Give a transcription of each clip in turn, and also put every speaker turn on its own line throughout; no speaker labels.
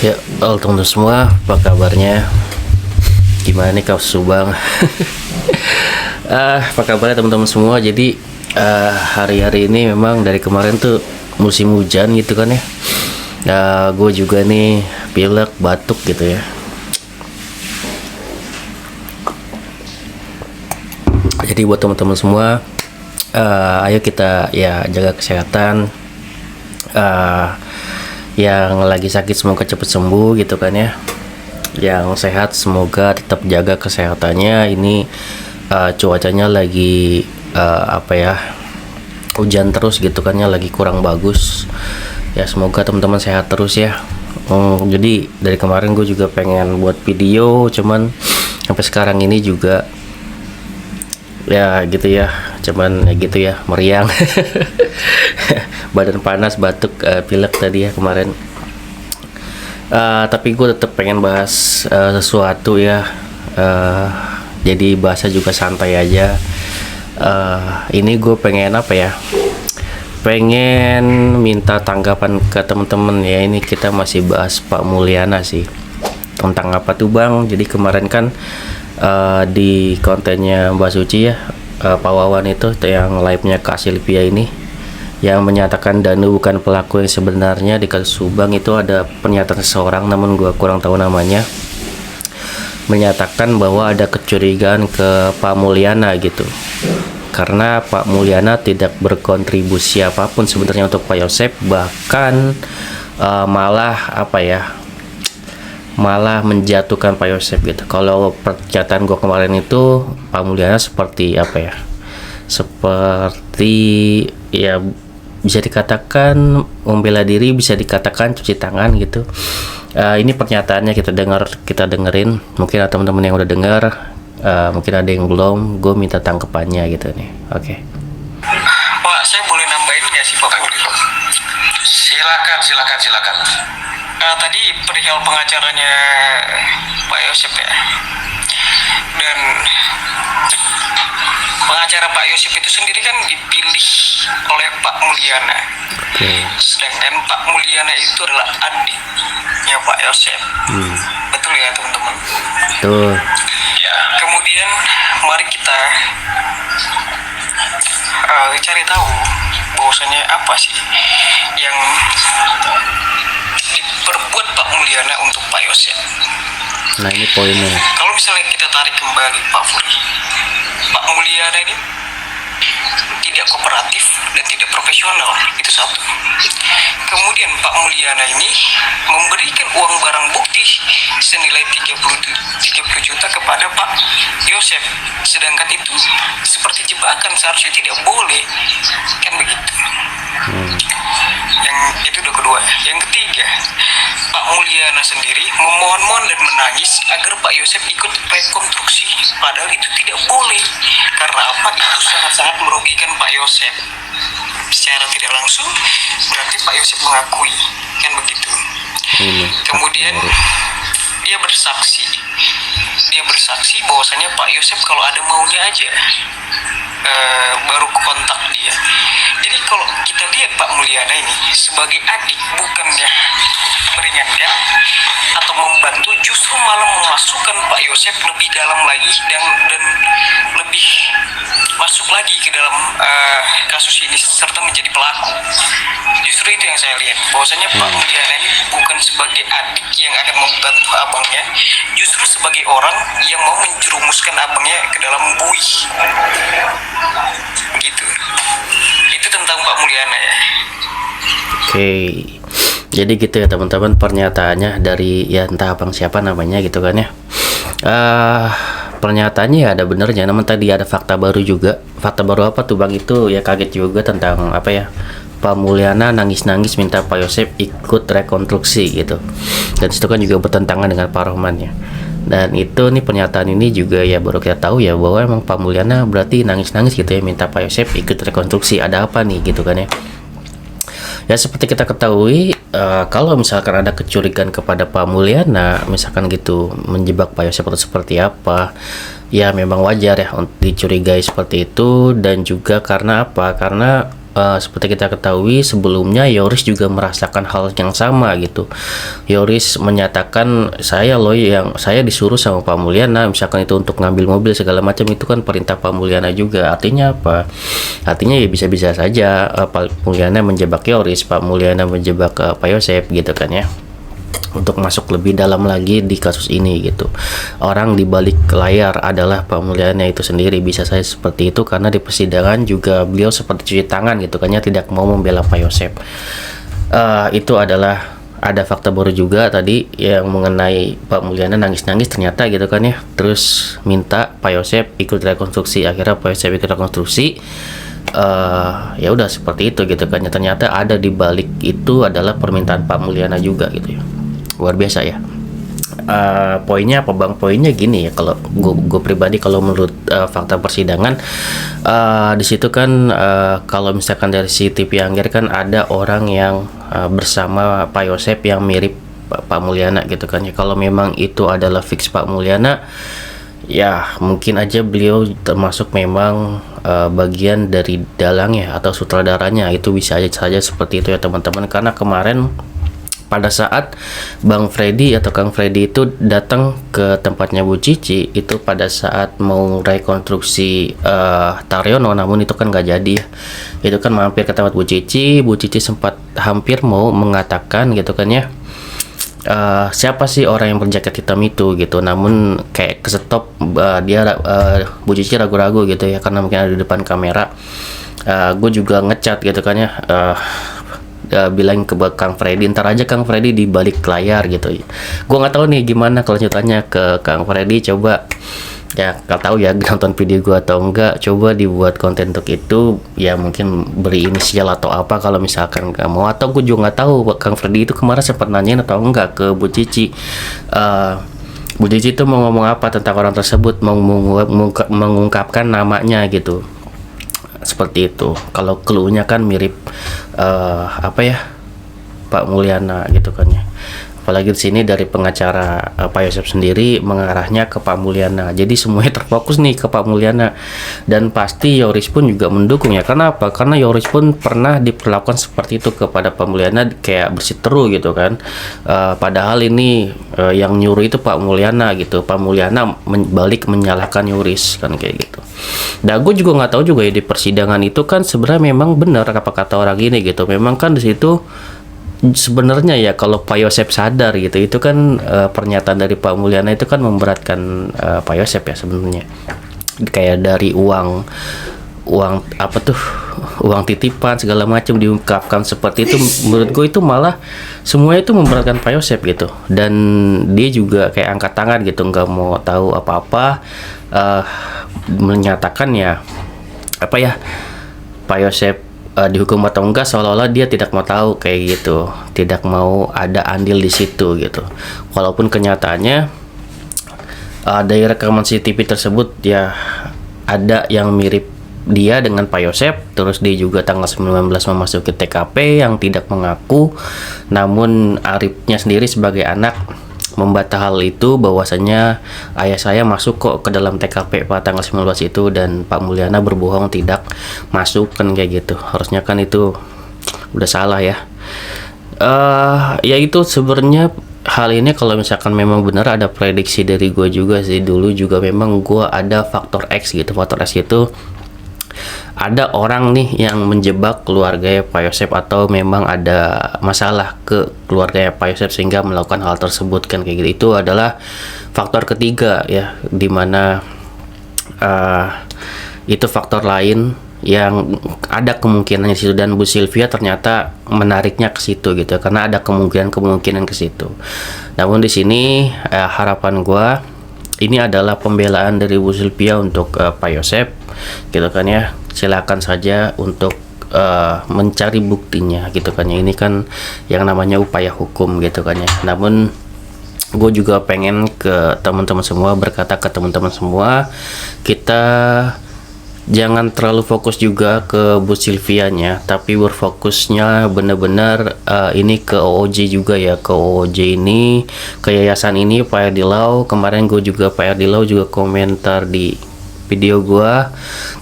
Ya, halo teman-teman semua, apa kabarnya? Gimana nih kau Subang? Apa kabarnya teman-teman semua? Jadi hari-hari ini memang dari kemarin tuh musim hujan gitu kan ya. Gue juga nih pilek, batuk gitu ya. Jadi buat teman-teman semua, ayo kita ya jaga kesehatan. Yang lagi sakit semoga cepat sembuh gitu kan ya. Yang sehat semoga tetap jaga kesehatannya. Ini cuacanya lagi hujan terus gitu kan ya, lagi kurang bagus ya. Semoga teman-teman sehat terus ya. Jadi dari kemarin gue juga pengen buat video, cuman sampai sekarang ini juga ya gitu ya, cuman ya gitu ya, meriang. Badan panas, batuk, pilek tadi ya kemarin. Tapi gue tetap pengen bahas sesuatu ya. Jadi bahasa juga santai aja. Ini gue pengen pengen minta tanggapan ke temen-temen ya. Ini kita masih bahas Pak Mulyana sih. Tentang apa tuh Bang? Jadi kemarin kan di kontennya Mbak Suci ya, Pak Wawan itu yang live-nya Kak Silvia ini, yang menyatakan Danu bukan pelaku yang sebenarnya di kasus Subang. Itu ada pernyataan seseorang, namun gue kurang tahu namanya, menyatakan bahwa ada kecurigaan ke Pak Mulyana gitu, karena Pak Mulyana tidak berkontribusi apapun sebenarnya untuk Pak Yosep, bahkan malah menjatuhkan Pak Yosep gitu. Kalau pernyataan gue kemarin itu, Pak Mulyana seperti ya bisa dikatakan membela diri, bisa dikatakan cuci tangan gitu. Ini pernyataannya kita dengerin. Mungkin ada teman-teman yang udah dengar, mungkin ada yang belum. Gue minta tanggapannya gitu nih. Oke.
Pak, saya boleh nambahin nggak sih Pak? Silakan. Tadi perihal pengacaranya Pak Yosep ya, dan pengacara Pak Yosep itu sendiri kan dipilih oleh Pak Mulyana. Sedangkan Pak Mulyana itu adalah adiknya Pak Yosep. Betul ya teman-teman?
Betul.
Ya. Kemudian mari kita cari tahu bahwasanya apa sih yang diperbuat Pak Mulyana untuk Pak Yosep.
Nah ini poinnya.
Kalau misalnya kita tarik kembali Pak Furi, Pak Mulyana ini tidak kooperatif dan tidak profesional, itu satu. Kemudian Pak Mulyana ini memberikan uang barang bukti senilai 30 juta kepada Pak Yosep, sedangkan itu seperti jebakan, seharusnya tidak boleh, kan begitu. Yang itu udah kedua. Yang ketiga, Pak Mulyana sendiri memohon-mohon dan menangis agar Pak Yosep ikut rekonstruksi, padahal itu tidak boleh. Karena apa? Itu sangat-sangat merugikan Pak Yosep. Secara tidak langsung berarti Pak Yosep mengakui, kan begitu. Kemudian dia bersaksi bahwasanya Pak Yosep kalau ada maunya aja baru kontak dia. Jadi kalau kita lihat Pak Mulyana ini sebagai adik, bukannya meringankan atau membantu, justru malah memasukkan Pak Yosep lebih dalam lagi dan lebih masuk lagi ke dalam kasus ini serta menjadi pelaku. Justru itu yang saya lihat, bahwasanya Pak Mulyana ini bukan sebagai adik yang akan membantu abangnya, justru sebagai orang yang mau menjerumuskan abangnya ke dalam buih. Gitu. Itu tentang Pak Mulyana ya.
Oke. Jadi gitu ya teman-teman, pernyataannya dari ya entah abang siapa namanya gitu kan ya. Pernyataannya ya ada benernya, namun tadi ada fakta baru juga. Fakta baru apa tuh Bang? Itu ya kaget juga tentang Pak Mulyana nangis-nangis minta Pak Yosep ikut rekonstruksi gitu. Dan itu kan juga bertentangan dengan Pak Rohman ya. Dan itu nih pernyataan ini juga ya baru kita tahu ya, bahwa emang Pak Mulyana berarti nangis-nangis gitu ya minta Pak Yosep ikut rekonstruksi. Ada apa nih gitu kan ya. Ya seperti kita ketahui, kalau misalkan ada kecurigaan kepada Pak Mulyana, misalkan gitu menjebak Pak Yosep atau seperti apa, ya memang wajar ya untuk dicurigai seperti itu. Dan juga karena apa? Karena seperti kita ketahui sebelumnya Yoris juga merasakan hal yang sama gitu. Yoris menyatakan saya disuruh sama Pak Mulyana misalkan itu untuk ngambil mobil segala macam, itu kan perintah Pak Mulyana juga. Artinya apa? Artinya ya bisa-bisa saja Pak Mulyana menjebak Yoris, Pak Mulyana menjebak Pak Yosep gitu kan ya, untuk masuk lebih dalam lagi di kasus ini gitu. Orang di balik layar adalah Pak Mulyana itu sendiri, bisa saya seperti itu karena di persidangan juga beliau seperti cuci tangan gitu kan ya, tidak mau membela Pak Yosep. Itu adalah ada fakta baru juga tadi yang mengenai Pak Mulyana nangis-nangis ternyata gitu kan ya, terus minta Pak Yosep ikut rekonstruksi. Akhirnya Pak Yosep ikut rekonstruksi. Ya udah seperti itu gitu kan ya, ternyata ada di balik itu adalah permintaan Pak Mulyana juga gitu ya. Luar biasa ya. Poinnya apa bang? Poinnya gini ya, kalau gue pribadi kalau menurut fakta persidangan di situ kan kalau misalkan dari si TV Angger kan ada orang yang bersama Pak Yosep yang mirip Pak Mulyana gitu kan ya. Kalau memang itu adalah fix Pak Mulyana, ya mungkin aja beliau termasuk memang bagian dari dalangnya atau sutradaranya, itu bisa aja saja seperti itu ya teman-teman. Karena kemarin pada saat Bang Freddy atau Kang Freddy itu datang ke tempatnya Bu Cici itu pada saat mau rekonstruksi Taryono, namun itu kan nggak jadi ya. Itu kan mampir ke tempat Bu Cici sempat hampir mau mengatakan gitu kan ya, siapa sih orang yang berjaket hitam itu gitu, namun kayak kesetop, Bu Cici ragu-ragu gitu ya karena mungkin ada di depan kamera. Gue juga ngecat gitu kan ya, bilang ke Kang Freddy, ntar aja Kang Freddy di balik layar gitu. Gue nggak tahu nih gimana kelanjutannya ke Kang Freddy, coba ya nggak tahu ya nonton video gue atau enggak, coba dibuat konten untuk itu ya, mungkin beri inisial atau apa kalau misalkan nggak mau. Atau gue juga nggak tahu Kang Freddy itu kemarin sempat nanyain atau enggak ke Bu Cici, Bu Cici itu mau ngomong apa tentang orang tersebut, mau mengungkapkan namanya gitu. Seperti itu. Kalau clue-nya kan mirip Pak Mulyana gitu kan ya. Apalagi di sini dari pengacara Pak Yosep sendiri mengarahnya ke Pak Mulyana. Jadi semuanya terfokus nih ke Pak Mulyana. Dan pasti Yoris pun juga mendukung ya. Karena apa? Karena Yoris pun pernah diperlakukan seperti itu kepada Pak Mulyana, kayak bersiteru gitu kan. Padahal ini yang nyuruh itu Pak Mulyana gitu. Pak Mulyana balik menyalahkan Yoris kan kayak gitu. Dan gue juga nggak tahu juga ya di persidangan itu kan sebenarnya memang benar apa kata orang ini gitu. Memang kan di situ sebenarnya ya kalau Pak Yosep sadar gitu, itu kan pernyataan dari Pak Mulyana itu kan memberatkan Pak Yosep ya sebenarnya. Kayak dari uang apa tuh, uang titipan segala macam diungkapkan seperti itu, menurut gue itu malah semuanya itu memberatkan Pak Yosep gitu. Dan dia juga kayak angkat tangan gitu, nggak mau tahu apa-apa, menyatakan ya Pak Yosep dihukum atau enggak seolah-olah dia tidak mau tahu kayak gitu, tidak mau ada andil di situ gitu. Walaupun kenyataannya dari rekaman CCTV tersebut ya ada yang mirip dia dengan Pak Yosep. Terus dia juga tanggal 19 memasuki TKP yang tidak mengaku, namun Arifnya sendiri sebagai anak membantah hal itu, bahwasanya ayah saya masuk kok ke dalam TKP pada tanggal 19 itu, dan Pak Mulyana berbohong tidak masuk kan kayak gitu. Harusnya kan itu udah salah ya. Ya itu sebenarnya hal ini kalau misalkan memang benar ada prediksi dari gue juga sih, dulu juga memang gue ada faktor X gitu. Faktor X itu ada orang nih yang menjebak keluarga Pak Yosep, atau memang ada masalah ke keluarga Pak Yosep sehingga melakukan hal tersebut kan kayak gitu. Itu adalah faktor ketiga ya, dimana itu faktor lain yang ada kemungkinan di situ, dan Bu Sylvia ternyata menariknya ke situ gitu karena ada kemungkinan ke situ. Namun di sini harapan gua ini adalah pembelaan dari Bu Sylvia untuk Pak Yosep gitu kan ya. Silakan saja untuk mencari buktinya gitu kan ya. Ini kan yang namanya upaya hukum gitu kan ya. Namun gue juga pengen ke teman-teman semua, berkata ke teman-teman semua, kita jangan terlalu fokus juga ke Bu Sylvia-nya, tapi berfokusnya benar-benar ini ke OOJ juga ya, ke OOJ ini, ke yayasan ini, Pak Erdilau. Kemarin gue juga Pak Erdilau juga komentar di video gua,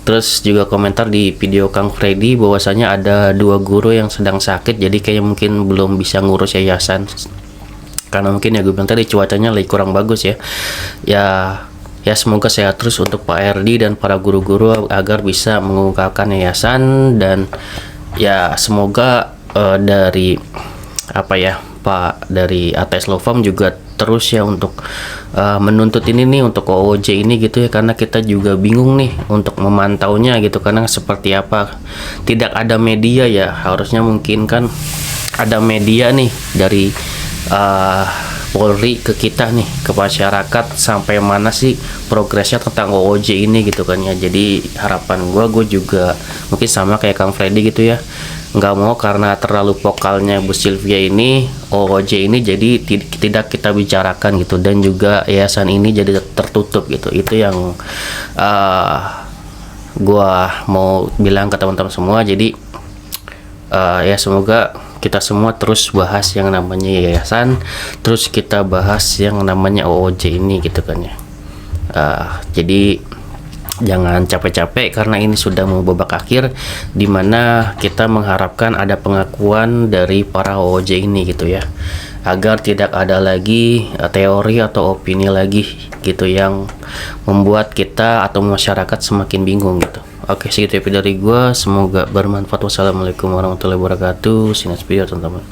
terus juga komentar di video Kang Freddy bahwasanya ada 2 guru yang sedang sakit, jadi kayaknya mungkin belum bisa ngurus yayasan karena mungkin ya gue bilang tadi cuacanya lagi kurang bagus ya. Ya semoga sehat terus untuk Pak RD dan para guru-guru agar bisa mengungkapkan yayasan, dan ya semoga dari apa ya Pak dari ATS Law Firm juga terus ya untuk menuntut ini nih untuk OOJ ini gitu ya, karena kita juga bingung nih untuk memantaunya gitu, karena seperti apa tidak ada media ya, harusnya mungkin kan ada media nih dari Polri ke kita nih, ke masyarakat, sampai mana sih progresnya tentang OOJ ini gitu kan ya. Jadi harapan gue juga mungkin sama kayak Kang Freddy gitu ya, nggak mau karena terlalu vokalnya Bu Sylvia ini OOJ ini jadi tidak kita bicarakan gitu, dan juga yayasan ini jadi tertutup gitu. Itu yang gue mau bilang ke teman-teman semua. Jadi ya semoga kita semua terus bahas yang namanya yayasan, terus kita bahas yang namanya OOJ ini gitu kan ya. Jadi jangan capek-capek karena ini sudah mau babak akhir, dimana kita mengharapkan ada pengakuan dari para OOJ ini gitu ya, agar tidak ada lagi teori atau opini lagi gitu yang membuat kita atau masyarakat semakin bingung gitu. Oke, segitu ya dari gua, semoga bermanfaat. Wassalamualaikum warahmatullahi wabarakatuh. Sinas video teman-teman.